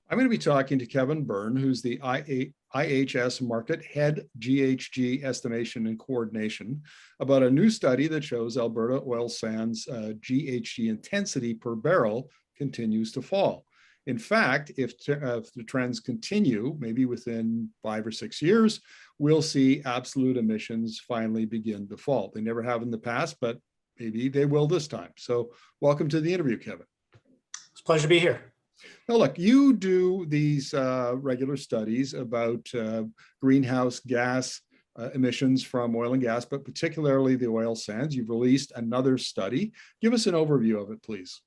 I'm going to be talking to Kevin Birn, who's the IHS Markit Head GHG Estimation and Coordination, about a new study that shows Alberta oil sands GHG intensity per barrel continues to fall. In fact, if the trends continue, maybe within 5 or 6 years, we'll see absolute emissions finally begin to fall. They never have in the past, but maybe they will this time. So welcome to the interview, Kevin. It's a pleasure to be here. Now, look, you do these regular studies about greenhouse gas emissions from oil and gas, but particularly the oil sands. You've released another study. Give us an overview of it, please.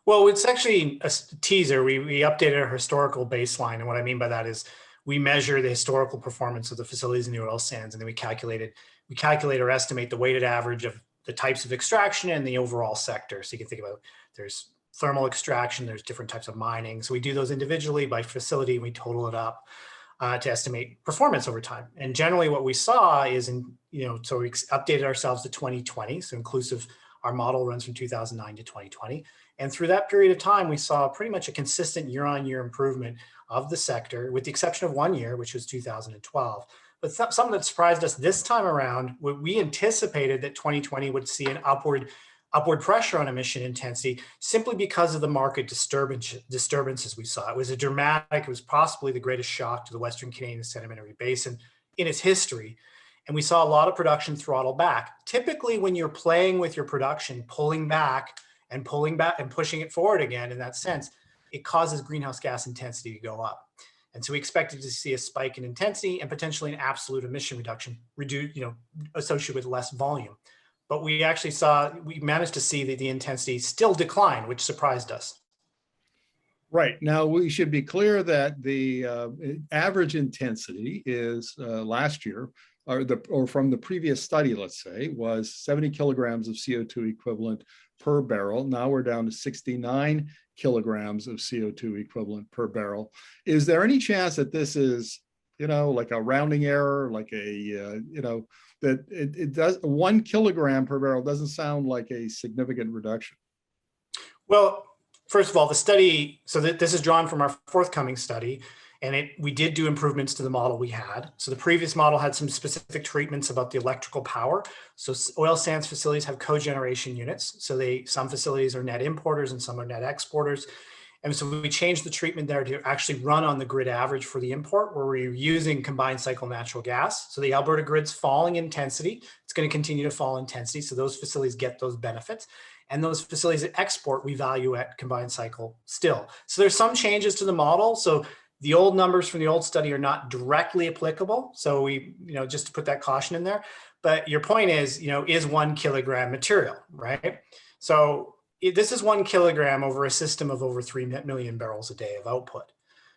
Well, it's actually a teaser. We updated our historical baseline. And what I mean by that is we measure the historical performance of the facilities in the oil sands, and then we calculate or estimate the weighted average of the types of extraction and the overall sector. So you can think about there's thermal extraction, there's different types of mining. So we do those individually by facility, and we total it up to estimate performance over time. And generally what we saw is so we updated ourselves to 2020, so inclusive, our model runs from 2009 to 2020. And through that period of time, we saw pretty much a consistent year-on-year improvement of the sector, with the exception of 1 year, which was 2012. But something that surprised us this time around, we anticipated that 2020 would see an upward pressure on emission intensity simply because of the market disturbances we saw. It was possibly the greatest shock to the Western Canadian Sedimentary Basin in its history. And we saw a lot of production throttle back. Typically, when you're playing with your production, pulling back and pushing it forward again, in that sense, it causes greenhouse gas intensity to go up. And so we expected to see a spike in intensity and potentially an absolute emission reduction, associated with less volume. But we managed to see that the intensity still declined, which surprised us. Right. Now, we should be clear that the average intensity is last year, or from the previous study, let's say, was 70 kilograms of CO2 equivalent per barrel. Now we're down to 69 kilograms of CO2 equivalent per barrel. Is there any chance that this is, like a rounding error, like that it does 1 kilogram per barrel doesn't sound like a significant reduction? Well, first of all, the study, so this is drawn from our forthcoming study, and we did do improvements to the model we had. So the previous model had some specific treatments about the electrical power. So oil sands facilities have cogeneration units. So some facilities are net importers and some are net exporters. And so we changed the treatment there to actually run on the grid average for the import, where we're using combined cycle natural gas. So the Alberta grid's falling intensity. It's going to continue to fall intensity. So those facilities get those benefits. And those facilities that export, we value at combined cycle still. So there's some changes to the model. So the old numbers from the old study are not directly applicable. So we, just to put that caution in there. But your point is 1 kilogram material, right? So this is 1 kilogram over a system of over 3 million barrels a day of output.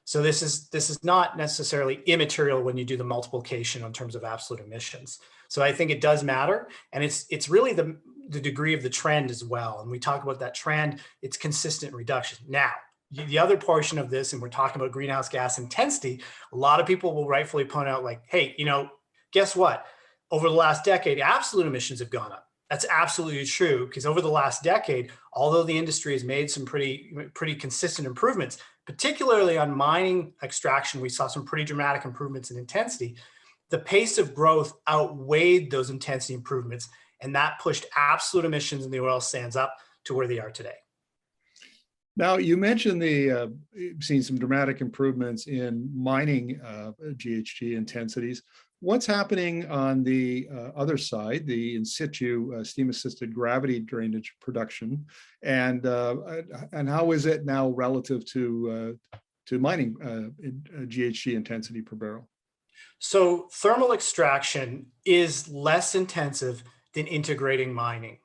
So this is not necessarily immaterial when you do the multiplication in terms of absolute emissions. So I think it does matter, and it's really the degree of the trend as well. And we talk about that trend, it's consistent reduction. Now, the other portion of this, and we're talking about greenhouse gas intensity, a lot of people will rightfully point out, like, hey, guess what? Over the last decade, absolute emissions have gone up. That's absolutely true, because over the last decade, although the industry has made some pretty consistent improvements, particularly on mining extraction, we saw some pretty dramatic improvements in intensity. The pace of growth outweighed those intensity improvements, and that pushed absolute emissions in the oil sands up to where they are today. Now, you mentioned you've seen some dramatic improvements in mining GHG intensities. What's happening on the other side, the in situ steam-assisted gravity drainage production, and how is it now relative to mining GHG intensity per barrel? So thermal extraction is less intensive than integrated mines.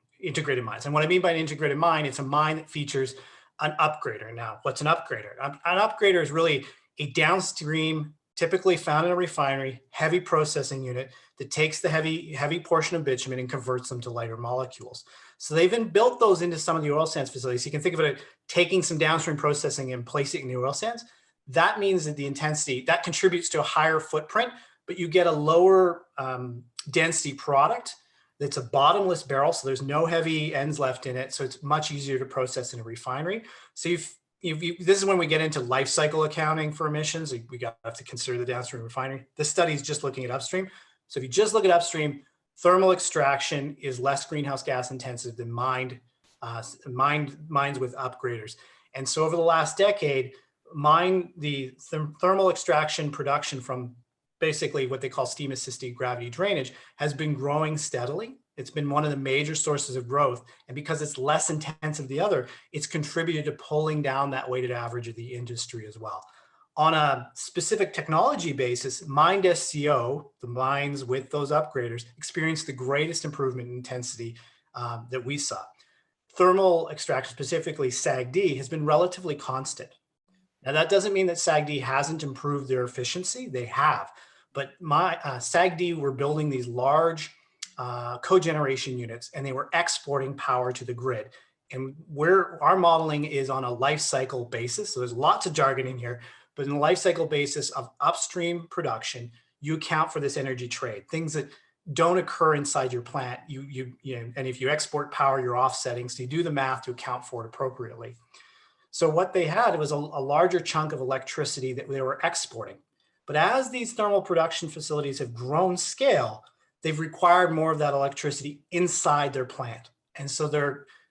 And what I mean by an integrated mine, it's a mine that features an upgrader. Now, what's an upgrader? An upgrader is really a downstream, typically found in a refinery, heavy processing unit that takes the heavy portion of bitumen and converts them to lighter molecules. So they've even built those into some of the oil sands facilities. You can think of it as taking some downstream processing and placing it in the oil sands. That means that the intensity, that contributes to a higher footprint, but you get a lower density product that's a bottomless barrel, so there's no heavy ends left in it, so it's much easier to process in a refinery. So this is when we get into life cycle accounting for emissions. We have to consider the downstream refinery. This study is just looking at upstream. So if you just look at upstream, thermal extraction is less greenhouse gas intensive than mines with upgraders. And so over the last decade, the thermal extraction production from basically what they call steam assisted gravity drainage has been growing steadily. It's been one of the major sources of growth. And because it's less intensive than the other, it's contributed to pulling down that weighted average of the industry as well. On a specific technology basis, mined SCO, the mines with those upgraders, experienced the greatest improvement in intensity that we saw. Thermal extraction, specifically SAGD, has been relatively constant. Now, that doesn't mean that SAGD hasn't improved their efficiency. They have. But SAGD were building these large cogeneration units, and they were exporting power to the grid. And our modeling is on a life cycle basis. So there's lots of jargon in here, but in the life cycle basis of upstream production, you account for this energy trade, things that don't occur inside your plant. And if you export power, you're offsetting. So you do the math to account for it appropriately. So what they had was a larger chunk of electricity that they were exporting. But as these thermal production facilities have grown scale, they've required more of that electricity inside their plant. And so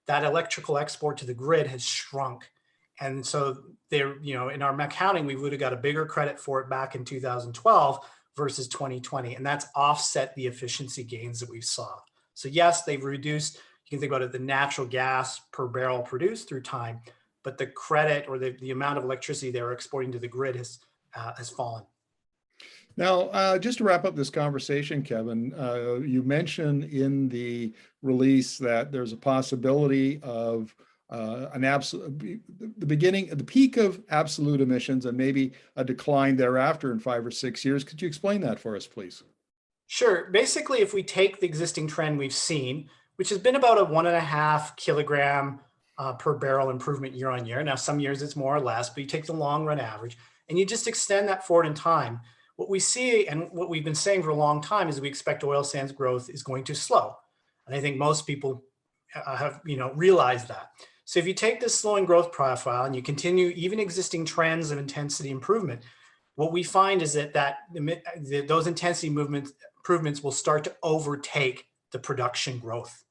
that electrical export to the grid has shrunk. And so in our accounting, we would have got a bigger credit for it back in 2012 versus 2020. And that's offset the efficiency gains that we saw. So yes, they've reduced, you can think about it, the natural gas per barrel produced through time, but the credit or the amount of electricity they were exporting to the grid has fallen. Now, just to wrap up this conversation, Kevin, you mentioned in the release that there's a possibility of the peak of absolute emissions and maybe a decline thereafter in 5 or 6 years. Could you explain that for us, please? Sure. Basically, if we take the existing trend we've seen, which has been about a 1.5 kilogram per barrel improvement year on year. Now, some years it's more or less, but you take the long run average and you just extend that forward in time. What we see and what we've been saying for a long time is we expect oil sands growth is going to slow. And I think most people have realized that. So if you take this slowing growth profile and you continue even existing trends of intensity improvement, what we find is that those intensity improvements will start to overtake the production growth.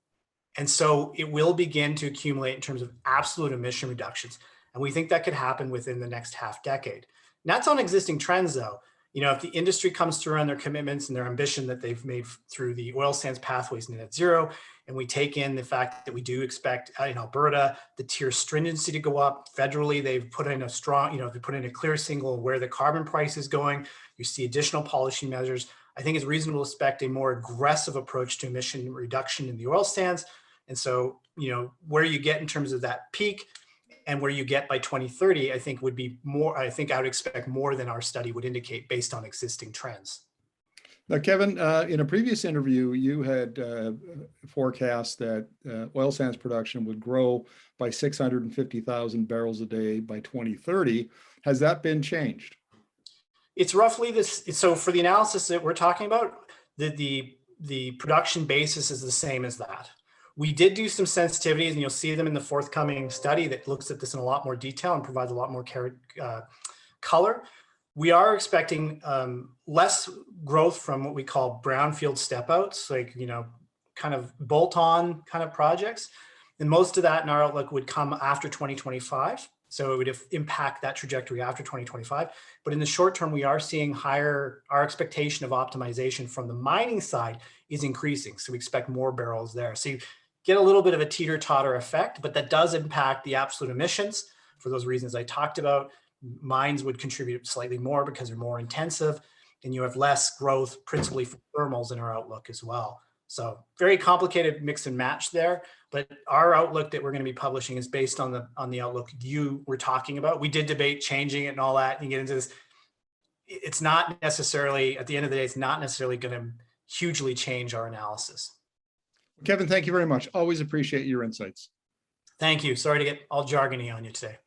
And so it will begin to accumulate in terms of absolute emission reductions. And we think that could happen within the next half decade. And that's on existing trends though. If the industry comes through on their commitments and their ambition that they've made through the oil sands pathways net zero, and we take in the fact that we do expect in Alberta, the tier stringency to go up federally, they've put in they put in a clear signal where the carbon price is going. You see additional policy measures. I think it's reasonable to expect a more aggressive approach to emission reduction in the oil sands. And so, where you get in terms of that peak and where you get by 2030, I think would be more, I would expect more than our study would indicate based on existing trends. Now, Kevin, in a previous interview, you had forecast that oil sands production would grow by 650,000 barrels a day by 2030. Has that been changed? It's roughly this. So for the analysis that we're talking about, the production basis is the same as that. We did do some sensitivities, and you'll see them in the forthcoming study that looks at this in a lot more detail and provides a lot more color. We are expecting less growth from what we call brownfield step-outs, like, kind of bolt-on kind of projects. And most of that in our outlook would come after 2025. So it would impact that trajectory after 2025. But in the short term, we are seeing our expectation of optimization from the mining side is increasing. So we expect more barrels there. So you get a little bit of a teeter-totter effect, but that does impact the absolute emissions for those reasons I talked about. Mines would contribute slightly more because they're more intensive, and you have less growth principally for thermals in our outlook as well. So very complicated mix and match there, but our outlook that we're going to be publishing is based on the outlook you were talking about. We did debate changing it and all that, and you get into this. It's not necessarily, at the end of the day, it's not necessarily going to hugely change our analysis. Kevin, thank you very much. Always appreciate your insights. Thank you. Sorry to get all jargony on you today.